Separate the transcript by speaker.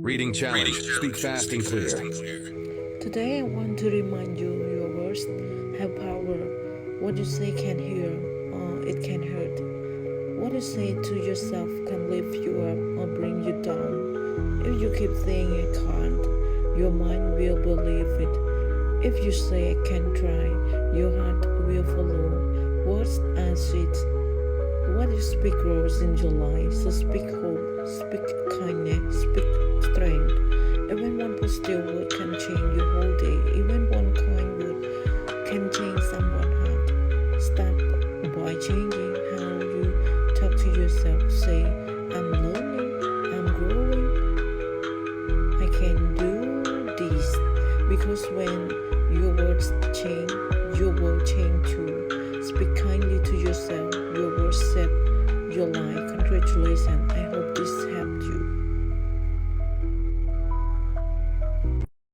Speaker 1: Reading challenge. Speak fast and clear.
Speaker 2: Today I want to remind you your words have power. What you say can heal or it can hurt. What you say to yourself can lift you up or bring you down. If you keep saying I can't, your mind will believe it. If you say I can try, your heart will follow. Words are sweet. What you speak grows in your life, so speak hope, speak kindness, speak strength. Even one positive word can change your whole day. Even one kind word can change someone's heart. Start by changing how you talk to yourself. Say, I'm learning, I'm growing, I can do this. Because when your words change, your world change too. Speak kindly to yourself. Your words shape your life. Congratulations. I hope this